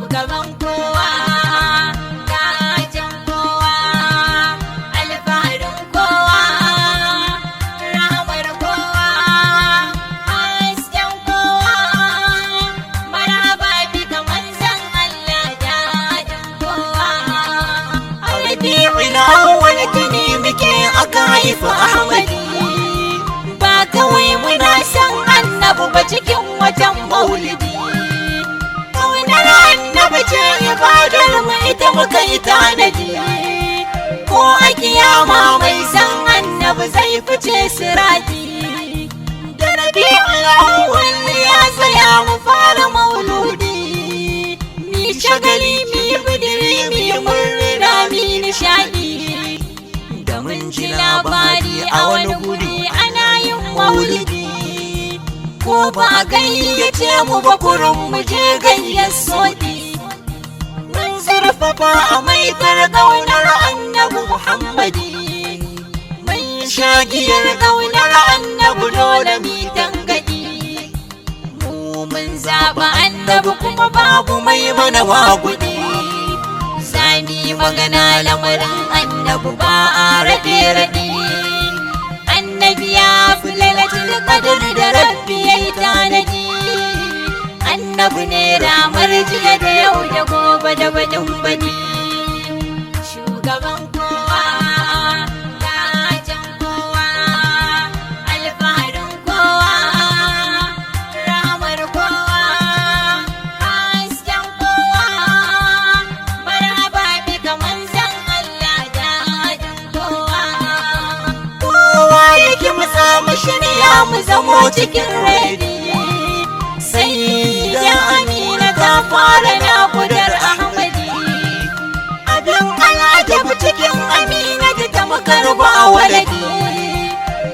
shugaban kowa, gajin kowa, alfaharin kowa, rahamar kowa, hasken kowa, marhaba bika manzon Allah dadin kowa. Rabi'ul awwal tuni muke aka haifa Ahmadi, Ba kawai muna san annabi ba cikin watan maulidi, ƙaunar annabi ce ibadar mu ita muka yi tanadi. ko a kiyama mai san annabi zai fice sirati. Da Rabi'ul awwal ya tsaya mu fara mauludi, Mi shagali mi bidiri mi murna mi nishadi, da mun ji labari a wani guri ana yin maulidi. Ko ba a gayyace mu ba kurin mu je gayyar soɗi. mun zurfafa a maitar ƙaunar annabi Muhammadi. Mun shagiyar ƙaunar annabi dole mi tangaɗi. Mu mun zaɓa annabi kuma babu mai mana wagudi. Zani magana lamarin annabi ba a raɗe-raɗe. Annabi ya fi lailatul qadr da rabbi ya yi tanadi. Annabi ne ramar jiya da yau da gobe da baɗin baɗi. Shugaban kowa, gajin kowa, alfaharin kowa, ramar kowa, hasken kowa, marhaba bika manzon Allah dadin kowa. Kowa yake mu samu shirya mu zamo cikin raini. Sai da Amina ta fara naƙudar Ahmadi. Abin alajabu cikin Amina da ta makarba a waladi,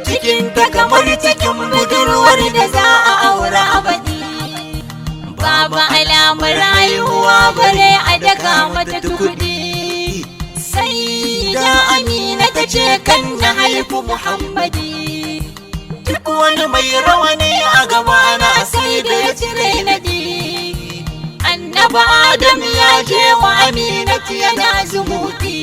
Cikin ta kamar cikin budurwar da za a aura abadi. Babu alamar rayuwa bare a daga mata tukudi. Sai da Amina ta ce kan na haifu Muhammadi. duk wani mai rawani a gaba na Sai da ya cire nadi. Annaba Adam ya je wa Aminatu yana zumuɗi.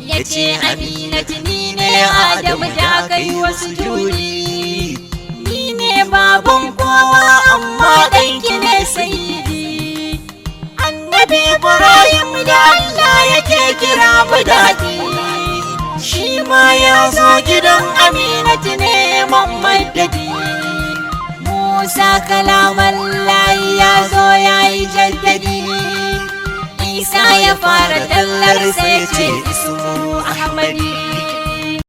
Ya ce Aminatu ni ne Adamu da aka yi wasu juri. Ni ne baban kowa amma ɗanki ne sayyidi. Annabi Ibrahim da Allah yake kira badadi, Shi ma ya zo gidan Aminatu ne mamadadi. Musa kalaman layi ya zo ya yi jaddadi. Isa ya fara tallar sai ce ismu Ahmadi.